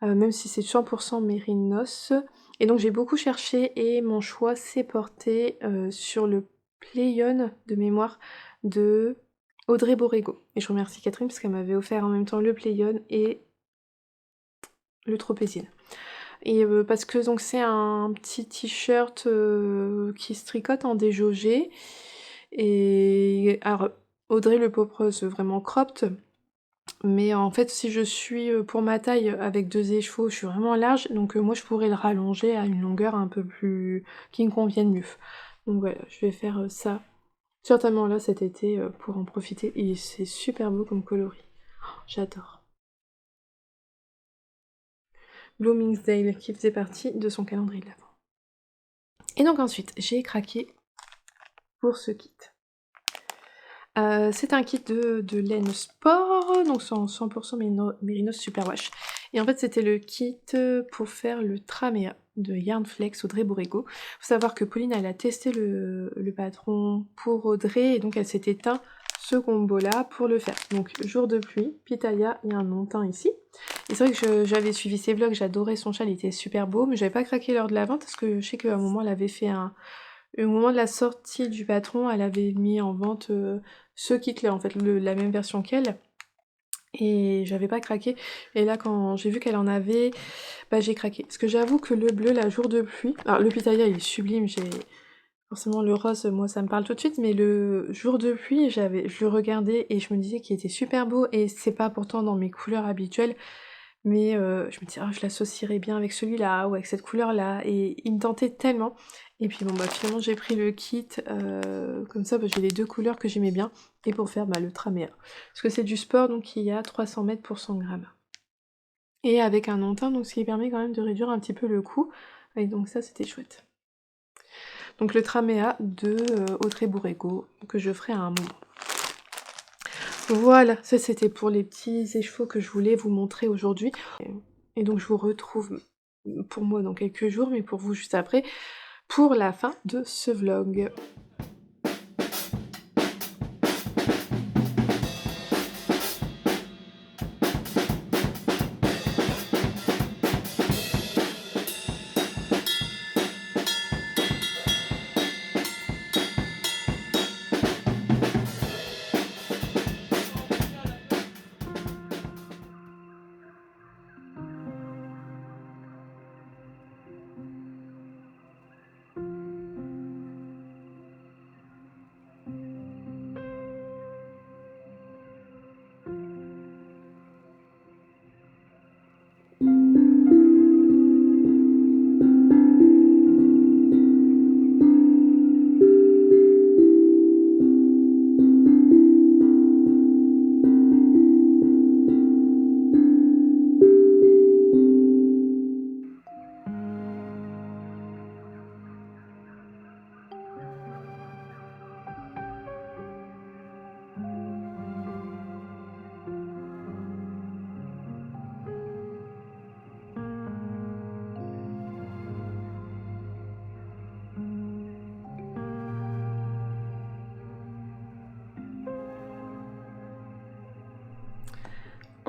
même si c'est 100% Mérinos. Et donc j'ai beaucoup cherché et mon choix s'est porté sur le Playon de mémoire de Audrey Borrego. Et je remercie Catherine parce qu'elle m'avait offert en même temps le Playon et le Tropézienne. Et parce que donc c'est un petit t-shirt qui se tricote en déjaugé. Et alors Audrey le propose vraiment cropped. Mais en fait, si je suis pour ma taille avec 2 écheveaux, je suis vraiment large, donc moi je pourrais le rallonger à une longueur un peu plus qui me convienne mieux. Donc voilà, je vais faire ça certainement là cet été pour en profiter et c'est super beau comme coloris. Oh, j'adore. Bloomingdale qui faisait partie de son calendrier de l'Avent. Et donc ensuite, j'ai craqué pour ce kit. C'est un kit de laine sport, donc 100% Mérinos Superwash. Et en fait, c'était le kit pour faire le Tramea de Yarnflex Audrey Borrego. Faut savoir que Pauline, elle a testé le patron pour Audrey, et donc elle s'est éteint ce combo-là pour le faire. Donc, jour de pluie, pitaya et un non-teint ici. Et c'est vrai que j'avais suivi ses vlogs, j'adorais son châle, il était super beau, mais j'avais pas craqué lors de la vente, parce que je sais qu'à un moment, elle avait fait au moment de la sortie du patron, elle avait mis en vente ce kit-là, en fait, la même version qu'elle. Et j'avais pas craqué. Et là, quand j'ai vu qu'elle en avait, bah j'ai craqué. Parce que j'avoue que le bleu, la jour de pluie... Alors, le pitaya, il est sublime, forcément, le rose, moi, ça me parle tout de suite, mais le jour de pluie, je le regardais et je me disais qu'il était super beau, et c'est pas pourtant dans mes couleurs habituelles, mais je me disais, oh, je l'associerais bien avec celui-là, ou avec cette couleur-là, et il me tentait tellement. Et puis bon, bah finalement, j'ai pris le kit, comme ça, bah, j'ai les 2 couleurs que j'aimais bien, et pour faire le Tramea. Parce que c'est du sport, donc il y a 300 mètres pour 100 grammes. Et avec un non-teint, donc ce qui permet quand même de réduire un petit peu le coût, et donc ça, c'était chouette. Donc le Tramea de Audrey Borrego, que je ferai à un moment. Voilà, ça c'était pour les petits écheveaux que je voulais vous montrer aujourd'hui. Et donc je vous retrouve pour moi dans quelques jours, mais pour vous juste après, pour la fin de ce vlog.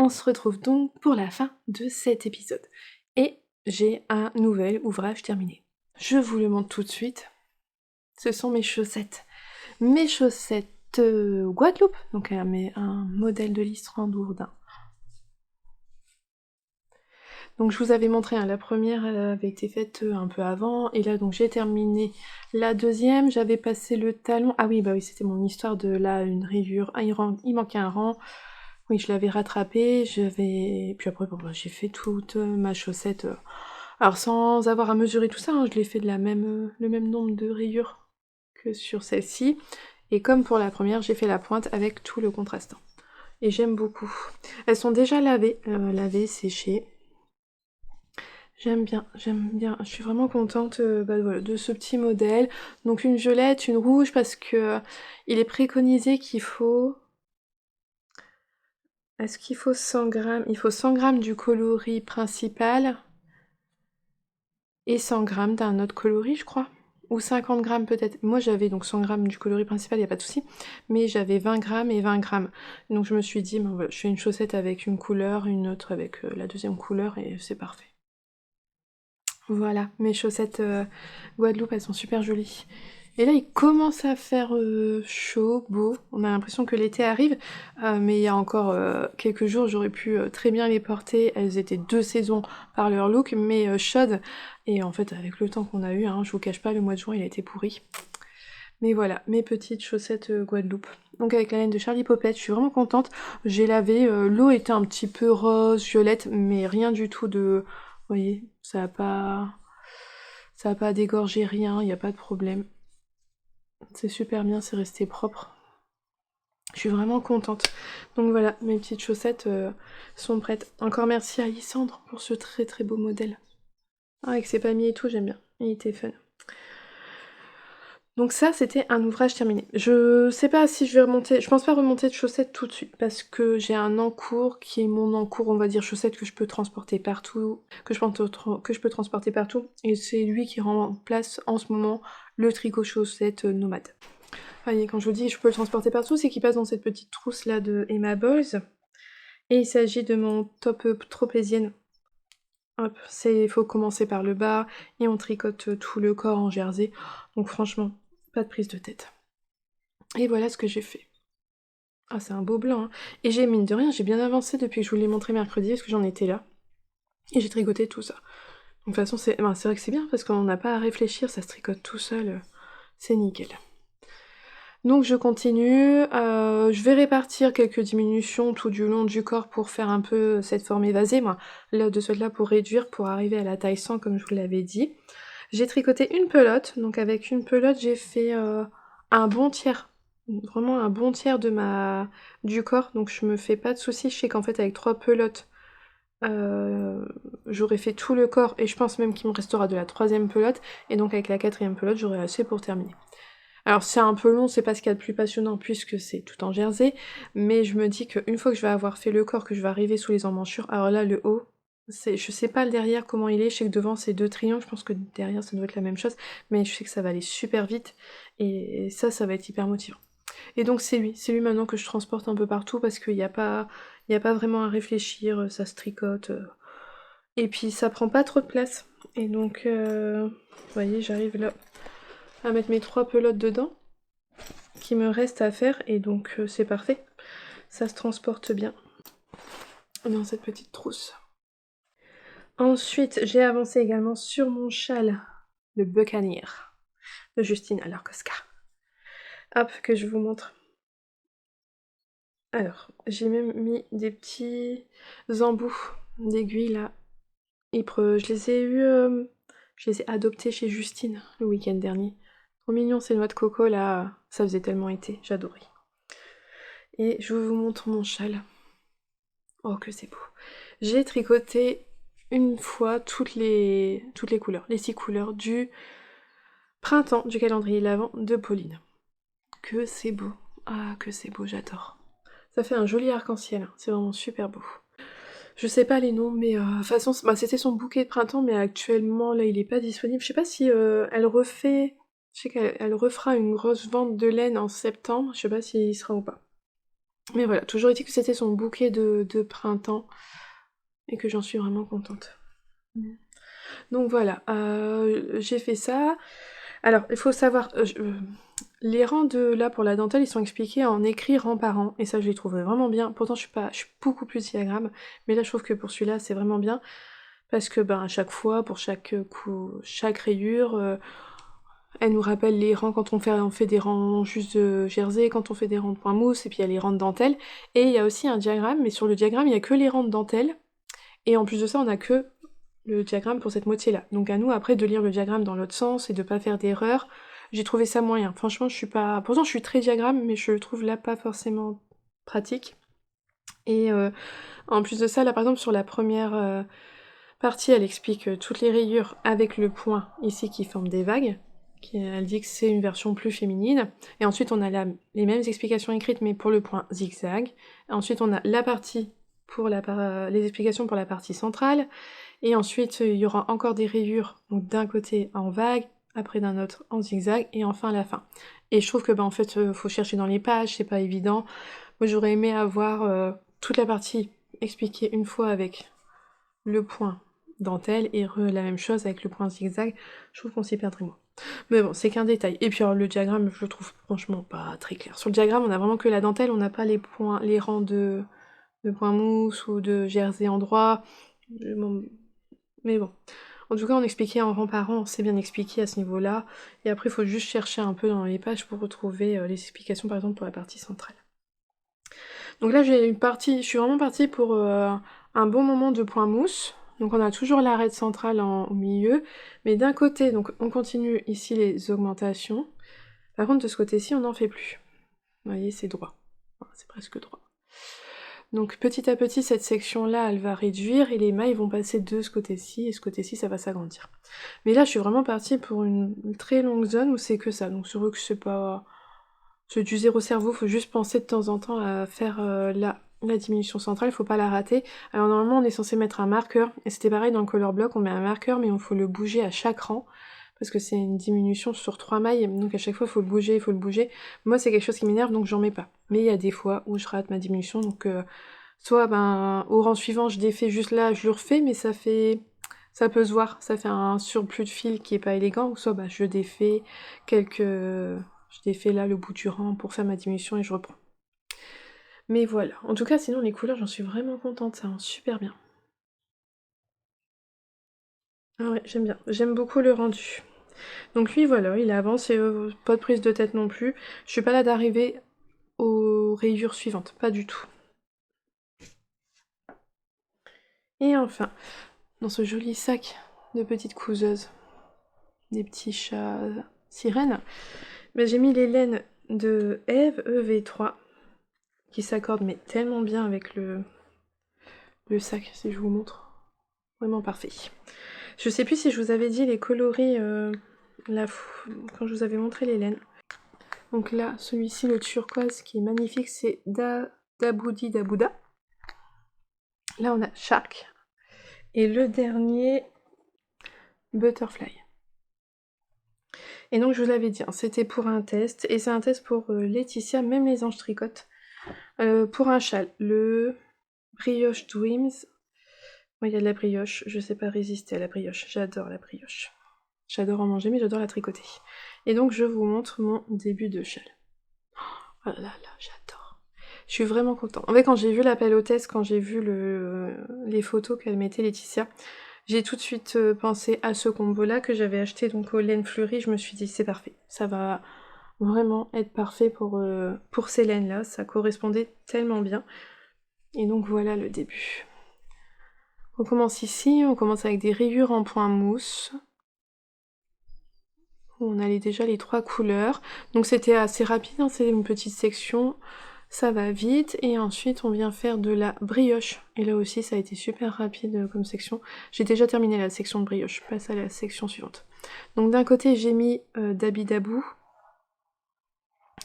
On se retrouve donc pour la fin de cet épisode. Et j'ai un nouvel ouvrage terminé. Je vous le montre tout de suite. Ce sont mes chaussettes. Mes chaussettes Guadeloupe, donc un modèle de Listran d'Ourdin. Donc je vous avais montré, la première elle avait été faite un peu avant, et là donc j'ai terminé la deuxième, j'avais passé le talon, ah oui bah oui c'était mon histoire de là une rayure, il manquait un rang, oui je l'avais rattrapé, puis après bon, bah, j'ai fait toute ma chaussette, alors sans avoir à mesurer tout ça, je l'ai fait de le même nombre de rayures que sur celle-ci, et comme pour la première j'ai fait la pointe avec tout le contrastant. Et j'aime beaucoup. Elles sont déjà lavées, séchées. J'aime bien, je suis vraiment contente voilà, de ce petit modèle. Donc une violette, une rouge, parce que il est préconisé qu'il faut... Est-ce qu'il faut 100 grammes? Il faut 100 grammes du coloris principal et 100 grammes d'un autre coloris, je crois. Ou 50 grammes peut-être. Moi j'avais donc 100 grammes du coloris principal, il n'y a pas de souci. Mais j'avais 20 grammes et 20 grammes. Donc je me suis dit, ben voilà, je fais une chaussette avec une couleur, une autre avec la deuxième couleur, et c'est parfait. Voilà, mes chaussettes Guadeloupe, elles sont super jolies. Et là, il commence à faire chaud, beau. On a l'impression que l'été arrive, mais il y a encore quelques jours, j'aurais pu très bien les porter. Elles étaient 2 saisons par leur look, mais chaudes. Et en fait, avec le temps qu'on a eu, je vous cache pas, le mois de juin, il a été pourri. Mais voilà, mes petites chaussettes Guadeloupe. Donc avec la laine de Charlie Popette, je suis vraiment contente. J'ai lavé, l'eau était un petit peu rose, violette, mais rien du tout de... Vous voyez, ça a pas dégorgé rien, il n'y a pas de problème. C'est super bien, c'est resté propre. Je suis vraiment contente. Donc voilà, mes petites chaussettes sont prêtes. Encore merci à Alissandre pour ce très très beau modèle. Ah, avec ses palmiers et tout, j'aime bien. Il était fun. Donc ça, c'était un ouvrage terminé. Je sais pas si je vais remonter, je pense pas remonter de chaussettes tout de suite, parce que j'ai un encours qui est mon encours, on va dire, chaussettes que je peux transporter partout, que je peux transporter partout, et c'est lui qui remplace en ce moment le tricot chaussette nomade. Voyez, quand je vous dis je peux le transporter partout, c'est qu'il passe dans cette petite trousse là de Emma Boys, et il s'agit de mon top tropézienne. Hop, il faut commencer par le bas, et on tricote tout le corps en jersey, donc franchement, pas de prise de tête. Et voilà ce que j'ai fait. Ah, c'est un beau blanc, hein. Et j'ai, mine de rien, j'ai bien avancé depuis que je vous l'ai montré mercredi, parce que j'en étais là. Et j'ai tricoté tout ça. Donc de toute façon, c'est vrai que c'est bien, parce qu'on n'a pas à réfléchir, ça se tricote tout seul. C'est nickel. Donc je continue, je vais répartir quelques diminutions tout du long du corps pour faire un peu cette forme évasée, moi, là, de celle-là pour réduire, pour arriver à la taille 100 comme je vous l'avais dit. J'ai tricoté une pelote, donc avec une pelote j'ai fait un bon tiers, vraiment un bon tiers du corps, donc je me fais pas de soucis, je sais qu'en fait avec 3 pelotes, j'aurais fait tout le corps, et je pense même qu'il me restera de la 3e pelote, et donc avec la 4e pelote j'aurai assez pour terminer. Alors c'est un peu long, c'est pas ce qu'il y a de plus passionnant puisque c'est tout en jersey, mais je me dis qu'une fois que je vais avoir fait le corps, que je vais arriver sous les emmanchures, alors là le haut, je sais pas le derrière comment il est, je sais que devant c'est 2 triangles, je pense que derrière ça doit être la même chose, mais je sais que ça va aller super vite, et ça va être hyper motivant. Et donc c'est lui maintenant que je transporte un peu partout parce qu'il n'y a pas vraiment à réfléchir, ça se tricote, et puis ça prend pas trop de place. Et donc, vous voyez, j'arrive là à mettre mes 3 pelotes dedans qui me reste à faire, et donc c'est parfait. Ça se transporte bien dans cette petite trousse. Ensuite, j'ai avancé également sur mon châle, le Buccaneer, de Justine Alarkoska. Hop, que je vous montre. Alors, j'ai même mis des petits embouts d'aiguilles là. Je les ai adoptés chez Justine le week-end dernier. Trop mignon ces noix de coco là, ça faisait tellement été, j'adorais. Et je vous montre mon châle. Oh que c'est beau. J'ai tricoté une fois toutes les couleurs, les 6 couleurs du printemps du calendrier l'Avent de Pauline. Que c'est beau. Ah que c'est beau, j'adore. Ça fait un joli arc-en-ciel, hein. C'est vraiment super beau. Je sais pas les noms, mais de toute façon, c'était son bouquet de printemps, mais actuellement, là, il est pas disponible. Je sais pas si elle refait... Je sais qu'elle refera une grosse vente de laine en septembre, je sais pas s'il y sera ou pas. Mais voilà, toujours est-il que c'était son bouquet de printemps, et que j'en suis vraiment contente. Donc voilà, j'ai fait ça. Alors, il faut savoir, les rangs là pour la dentelle, ils sont expliqués en écrit rang par rang, et ça je les trouve vraiment bien. Pourtant je suis beaucoup plus diagramme, mais là je trouve que pour celui-là c'est vraiment bien, parce que à chaque fois, pour chaque chaque rayure, elle nous rappelle les rangs quand on fait des rangs juste de jersey, quand on fait des rangs de point mousse, et puis il y a les rangs de dentelle, et il y a aussi un diagramme, mais sur le diagramme il y a que les rangs de dentelle, et en plus de ça on a que le diagramme pour cette moitié-là. Donc à nous après de lire le diagramme dans l'autre sens et de pas faire d'erreur. J'ai trouvé ça moyen. Franchement, je suis pas... Pourtant, je suis très diagramme, mais je le trouve là pas forcément pratique. Et en plus de ça, là par exemple, sur la première partie, elle explique toutes les rayures avec le point ici qui forme des vagues. Elle dit que c'est une version plus féminine. Et ensuite, on a les mêmes explications écrites, mais pour le point zigzag. Et ensuite, on a la partie pour les explications pour la partie centrale. Et ensuite, il y aura encore des rayures, donc d'un côté en vague, après d'un autre en zigzag, et enfin à la fin. Et je trouve que en fait, faut chercher dans les pages, c'est pas évident. Moi j'aurais aimé avoir toute la partie expliquée une fois avec le point dentelle, et la même chose avec le point zigzag. Je trouve qu'on s'y perdrait moins. Mais bon, c'est qu'un détail. Et puis alors, le diagramme, je le trouve franchement pas très clair. Sur le diagramme, on a vraiment que la dentelle, on n'a pas les rangs de points mousse ou de jersey endroit. Mais bon, En tout cas, on expliquait en rang par rang, c'est bien expliqué à ce niveau-là. Et après, il faut juste chercher un peu dans les pages pour retrouver les explications, par exemple, pour la partie centrale. Donc là, je suis vraiment partie pour un bon moment de point mousse. Donc on a toujours l'arête centrale au milieu. Mais d'un côté, donc on continue ici les augmentations. Par contre, de ce côté-ci, on n'en fait plus. Vous voyez, c'est droit. Enfin, c'est presque droit. Donc petit à petit, cette section-là, elle va réduire et les mailles vont passer de ce côté-ci et ce côté-ci, ça va s'agrandir. Mais là, je suis vraiment partie pour une très longue zone où c'est que ça. Donc c'est vrai que c'est pas... C'est du zéro cerveau, faut juste penser de temps en temps à faire la diminution centrale, faut pas la rater. Alors normalement, on est censé mettre un marqueur, et c'était pareil dans le color block, on met un marqueur, mais il faut le bouger à chaque rang, parce que c'est une diminution sur 3 mailles, donc à chaque fois, il faut le bouger, il faut le bouger. Moi, c'est quelque chose qui m'énerve, donc j'en mets pas. Mais il y a des fois où je rate ma diminution, donc soit au rang suivant, je défais juste là, je le refais, mais ça peut se voir, ça fait un surplus de fil qui est pas élégant, ou soit je défais je défais là le bout du rang pour faire ma diminution et je reprends. Mais voilà, en tout cas sinon les couleurs j'en suis vraiment contente, ça rend super bien. Ah ouais, j'aime bien, j'aime beaucoup le rendu. Donc lui voilà, il avance et pas de prise de tête non plus. Je suis pas là d'arriver aux rayures suivantes, pas du tout. Et enfin, dans ce joli sac de petites couseuses, des petits chats sirènes, j'ai mis les laines de Eve EV3 qui s'accordent mais tellement bien avec le sac, si je vous montre. Vraiment parfait. Je sais plus si je vous avais dit les coloris quand je vous avais montré les laines. Donc là, celui-ci, le turquoise qui est magnifique, c'est Daboudi Dabouda. Là, on a Shark. Et le dernier, Butterfly. Et donc, je vous l'avais dit, hein, c'était pour un test. Et c'est un test pour Laetitia, même les anges tricotent. Pour un châle, le Brioche Dreams. Moi, il y a de la brioche, je sais pas résister à la brioche. J'adore la brioche. J'adore en manger, mais j'adore la tricoter. Et donc, je vous montre mon début de châle. Oh là là, j'adore. Je suis vraiment contente. En fait, quand j'ai vu l'appel au test, quand j'ai vu les photos qu'elle mettait Laetitia, j'ai tout de suite pensé à ce combo-là que j'avais acheté donc aux laines fleuries. Je me suis dit, c'est parfait. Ça va vraiment être parfait pour ces laines-là. Ça correspondait tellement bien. Et donc, voilà le début. On commence ici. On commence avec des rayures en point mousse. On a déjà les 3 couleurs. Donc c'était assez rapide, hein, c'est une petite section. Ça va vite. Et ensuite, on vient faire de la brioche. Et là aussi, ça a été super rapide comme section. J'ai déjà terminé la section de brioche. Je passe à la section suivante. Donc d'un côté, j'ai mis Dabidabou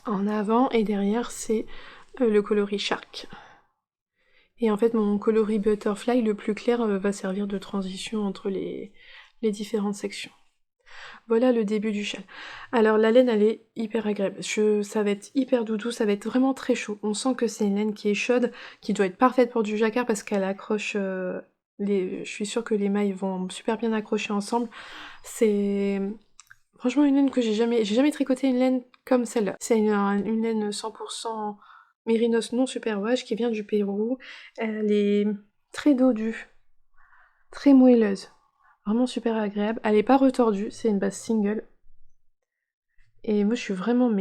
en avant. Et derrière, c'est le coloris Shark. Et en fait, mon coloris Butterfly, le plus clair, va servir de transition entre les différentes sections. Voilà le début du châle. Alors la laine elle est hyper agréable, ça va être hyper doudou, ça va être vraiment très chaud. On sent que c'est une laine qui est chaude, qui doit être parfaite pour du jacquard parce qu'elle accroche, je suis sûre que les mailles vont super bien accrocher ensemble. C'est franchement une laine que j'ai jamais tricoté une laine comme celle-là. C'est une laine 100% mérinos non superwash qui vient du Pérou. Elle est très dodue, très moelleuse. Vraiment super agréable. Elle est pas retordue, c'est une base single. Et moi je suis vraiment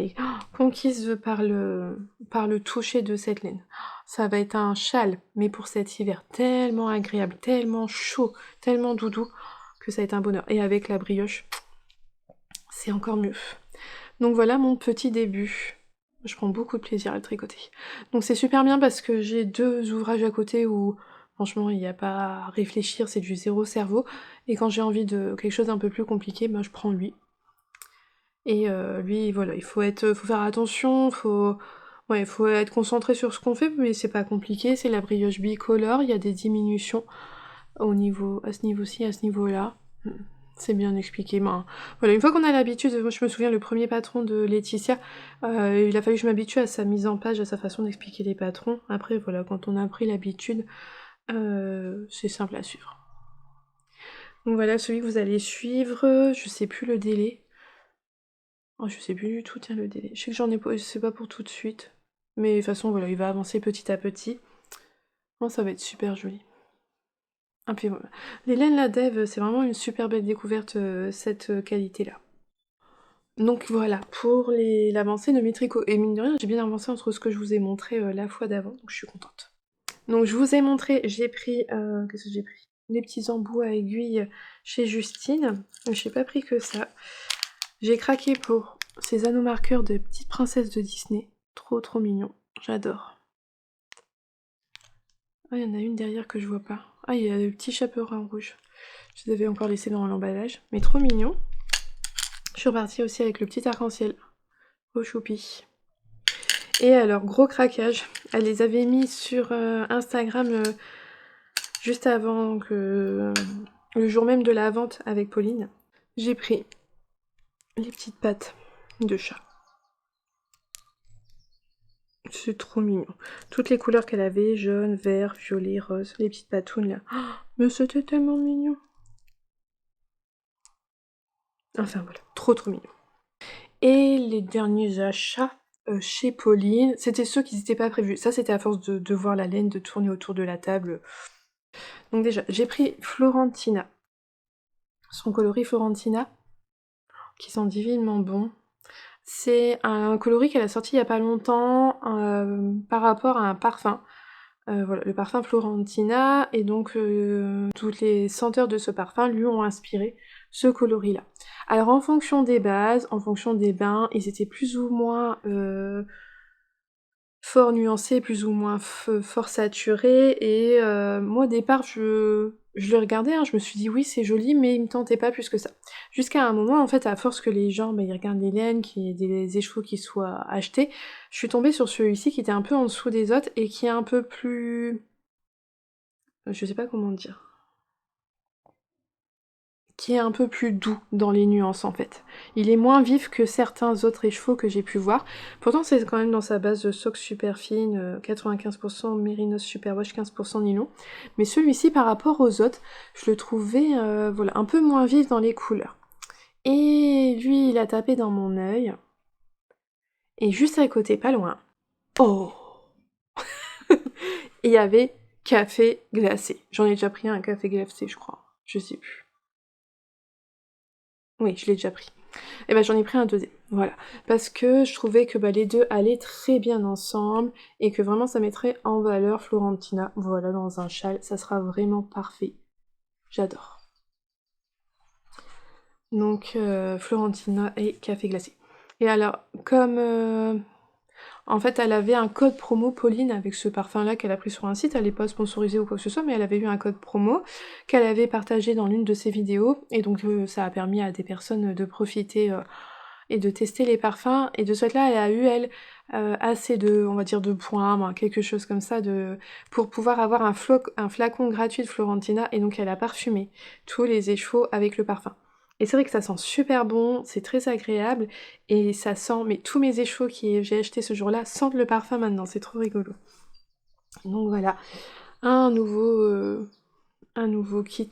conquise par le toucher de cette laine. Ça va être un châle, mais pour cet hiver, tellement agréable, tellement chaud, tellement doudou, que ça va être un bonheur. Et avec la brioche, c'est encore mieux. Donc voilà mon petit début. Je prends beaucoup de plaisir à le tricoter. Donc c'est super bien parce que j'ai 2 ouvrages à côté où franchement il n'y a pas à réfléchir, c'est du zéro cerveau. Et quand j'ai envie de quelque chose d'un peu plus compliqué, je prends lui. Et lui voilà, il faut faire attention, faut être concentré sur ce qu'on fait, mais c'est pas compliqué, c'est la brioche bicolore, il y a des diminutions à ce niveau-ci, à ce niveau-là. C'est bien expliqué. Voilà, une fois qu'on a l'habitude, moi je me souviens le premier patron de Laetitia, il a fallu que je m'habitue à sa mise en page, à sa façon d'expliquer les patrons. Après voilà, quand on a pris l'habitude, c'est simple à suivre. Donc voilà, celui que vous allez suivre, je sais plus le délai. Oh, je sais plus du tout, tiens, le délai. Je sais que j'en ai pas, c'est pas pour tout de suite. Mais de toute façon, voilà, il va avancer petit à petit. Oh, ça va être super joli. Ah puis voilà. Les laines La Dève, c'est vraiment une super belle découverte, cette qualité-là. Donc voilà, pour l'avancée de mes tricots. Et mine de rien, j'ai bien avancé entre ce que je vous ai montré la fois d'avant, donc je suis contente. Donc je vous ai montré, j'ai pris, qu'est-ce que j'ai pris? Les petits embouts à aiguilles chez Justine. J'ai pas pris que ça. J'ai craqué pour ces anneaux marqueurs de petites princesses de Disney. Trop trop mignon. J'adore. Ah, il y en a une derrière que je vois pas. Ah, il y a le petit chaperon en rouge. Je les avais encore laissés dans l'emballage. Mais trop mignon. Je suis repartie aussi avec le petit arc-en-ciel au choupi. Et alors, gros craquage. Elle les avait mis sur Instagram juste avant que... le jour même de la vente avec Pauline. J'ai pris les petites pattes de chat. C'est trop mignon. Toutes les couleurs qu'elle avait, jaune, vert, violet, rose, les petites patounes là. Oh, mais c'était tellement mignon. Enfin voilà, trop trop mignon. Et les derniers achats chez Pauline, c'était ceux qui n'étaient pas prévus. Ça, c'était à force de voir la laine, de tourner autour de la table. Donc déjà, j'ai pris Florentina. Son coloris Florentina, qui sent divinement bon. C'est un coloris qu'elle a sorti il y a pas longtemps par rapport à un parfum. Voilà, le parfum Florentina, et donc toutes les senteurs de ce parfum lui ont inspiré ce coloris-là. Alors en fonction des bases, en fonction des bains, ils étaient plus ou moins fort nuancés, plus ou moins fort saturés, et moi au départ je le regardais, hein, je me suis dit oui c'est joli, mais il me tentait pas plus que ça. Jusqu'à un moment, en fait, à force que les gens ils regardent les laines, qu'il y ait des écheveaux qui soient achetés, je suis tombée sur celui-ci qui était un peu en dessous des autres, et qui est un peu plus... je sais pas comment dire... qui est un peu plus doux dans les nuances en fait. Il est moins vif que certains autres écheveaux que j'ai pu voir. Pourtant c'est quand même dans sa base de socle super fine, 95% mérinos superwash, 15% nylon. Mais celui-ci par rapport aux autres, je le trouvais voilà, un peu moins vif dans les couleurs. Et lui il a tapé dans mon œil. Et juste à côté, pas loin, oh, il y avait café glacé. J'en ai déjà pris un café glacé je crois. Je sais plus. Oui, je l'ai déjà pris. Et ben j'en ai pris un deuxième, voilà. Parce que je trouvais que les deux allaient très bien ensemble, et que vraiment ça mettrait en valeur Florentina, voilà, dans un châle, ça sera vraiment parfait. J'adore. Donc Florentina et café glacé. Et alors, comme en fait elle avait un code promo Pauline avec ce parfum là qu'elle a pris sur un site, elle n'est pas sponsorisée ou quoi que ce soit, mais elle avait eu un code promo qu'elle avait partagé dans l'une de ses vidéos, et donc ça a permis à des personnes de profiter et de tester les parfums, et de ce fait là elle a eu elle assez de, on va dire, de points, quelque chose comme ça, pour pouvoir avoir un flacon gratuit de Florentina, et donc elle a parfumé tous les écheveaux avec le parfum. Et c'est vrai que ça sent super bon, c'est très agréable, et ça sent, mais tous mes écheveaux que j'ai achetés ce jour-là sentent le parfum maintenant, c'est trop rigolo. Donc voilà, un nouveau kit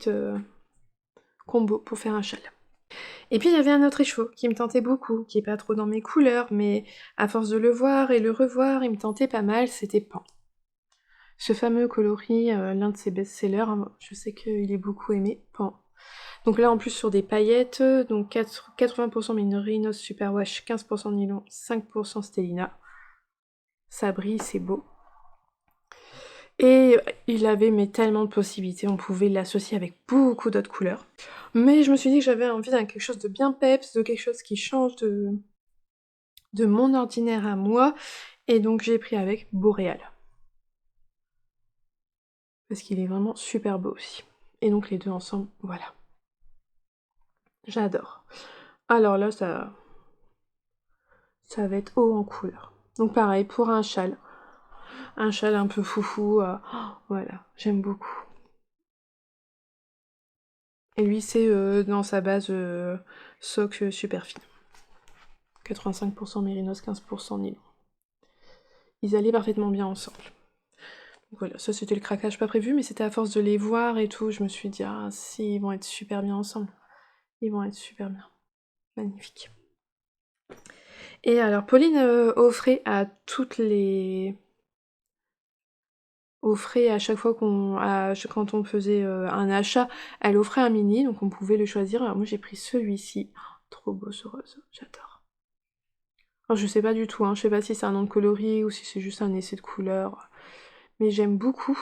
combo pour faire un châle. Et puis il y avait un autre écheveau qui me tentait beaucoup, qui est pas trop dans mes couleurs, mais à force de le voir et le revoir, il me tentait pas mal, c'était Pan. Ce fameux coloris, l'un de ses best-sellers, hein, je sais qu'il est beaucoup aimé, Pan. Donc là en plus sur des paillettes, donc 80% Merinos Superwash, 15% nylon, 5% Stellina. Ça brille, c'est beau. Et il avait mais tellement de possibilités, on pouvait l'associer avec beaucoup d'autres couleurs. Mais je me suis dit que j'avais envie d'un quelque chose de bien peps, de quelque chose qui change de mon ordinaire à moi, et donc j'ai pris avec Boréal. Parce qu'il est vraiment super beau aussi. Et donc les deux ensemble, voilà. J'adore. Alors là, ça va être haut en couleur. Donc pareil, pour un châle un peu foufou, voilà, j'aime beaucoup. Et lui, c'est dans sa base socle super fine. 85% mérinos, 15% nylon. Ils allaient parfaitement bien ensemble. Donc voilà, ça c'était le craquage pas prévu, mais c'était à force de les voir et tout, je me suis dit, ah si, ils vont être super bien ensemble. Ils vont être super bien. Magnifique. Et alors, Pauline offrait à toutes les offrait à chaque fois quand on faisait un achat, elle offrait un mini, donc on pouvait le choisir. Alors moi j'ai pris celui-ci. Oh, trop beau ce rose, j'adore. Alors je sais pas du tout, hein, je sais pas si c'est un nom de coloris ou si c'est juste un essai de couleur, mais j'aime beaucoup.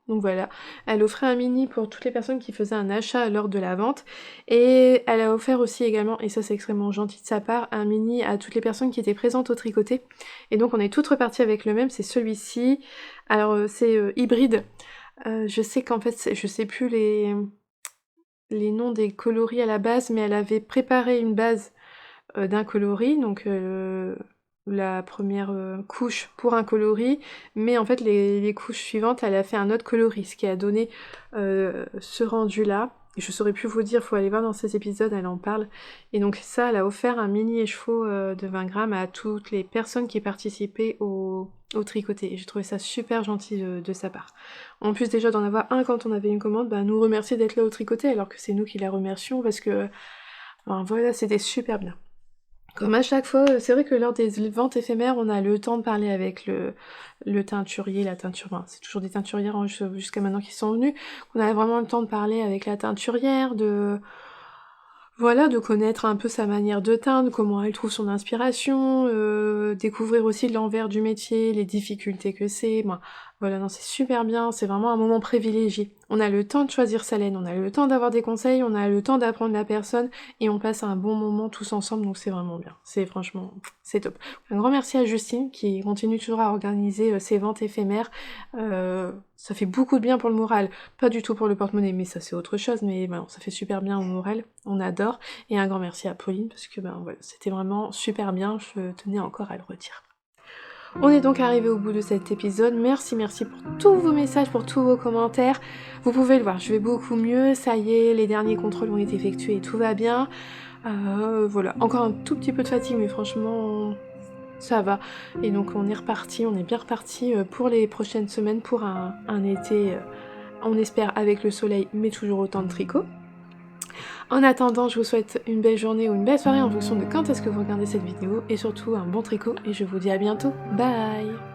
Donc voilà, elle offrait un mini pour toutes les personnes qui faisaient un achat lors de la vente, et elle a offert aussi également, et ça c'est extrêmement gentil de sa part, un mini à toutes les personnes qui étaient présentes au tricoté. Et donc on est toutes reparties avec le même, c'est celui-ci. Alors c'est hybride. Je sais qu'en fait, je sais plus les noms des coloris à la base, mais elle avait préparé une base d'un coloris, donc la première couche pour un coloris, mais en fait les couches suivantes, elle a fait un autre coloris, ce qui a donné ce rendu-là. Et je saurais plus vous dire, faut aller voir dans ces épisodes, elle en parle. Et donc ça, elle a offert un mini écheveau de 20 grammes à toutes les personnes qui participaient au tricoté. Et j'ai trouvé ça super gentil de sa part. En plus déjà d'en avoir un quand on avait une commande, bah, nous remercier d'être là au tricoté, alors que c'est nous qui la remercions, parce que voilà, c'était super bien. Comme à chaque fois, c'est vrai que lors des ventes éphémères, on a le temps de parler avec le teinturier, la teinture, enfin, c'est toujours des teinturières hein, jusqu'à maintenant qui sont venues. On a vraiment le temps de parler avec la teinturière, voilà, de connaître un peu sa manière de teindre, comment elle trouve son inspiration, découvrir aussi l'envers du métier, les difficultés que c'est. Bon, voilà, non, c'est super bien, c'est vraiment un moment privilégié. On a le temps de choisir sa laine, on a le temps d'avoir des conseils, on a le temps d'apprendre la personne, et on passe un bon moment tous ensemble, donc c'est vraiment bien. C'est franchement, c'est top. Un grand merci à Justine qui continue toujours à organiser ces ventes éphémères. Ça fait beaucoup de bien pour le moral. Pas du tout pour le porte-monnaie, mais ça c'est autre chose, mais bon, ça fait super bien au moral, on adore. Et un grand merci à Pauline, parce que ben voilà, c'était vraiment super bien, je tenais encore à le redire. On est donc arrivé au bout de cet épisode, merci pour tous vos messages, pour tous vos commentaires. Vous pouvez le voir, je vais beaucoup mieux, ça y est, les derniers contrôles ont été effectués et tout va bien. Voilà, encore un tout petit peu de fatigue, mais franchement, ça va. Et donc on est reparti, on est bien reparti pour les prochaines semaines, pour un été, on espère avec le soleil, mais toujours autant de tricot. En attendant, je vous souhaite une belle journée ou une belle soirée en fonction de quand est-ce que vous regardez cette vidéo, et surtout un bon tricot, et je vous dis à bientôt. Bye!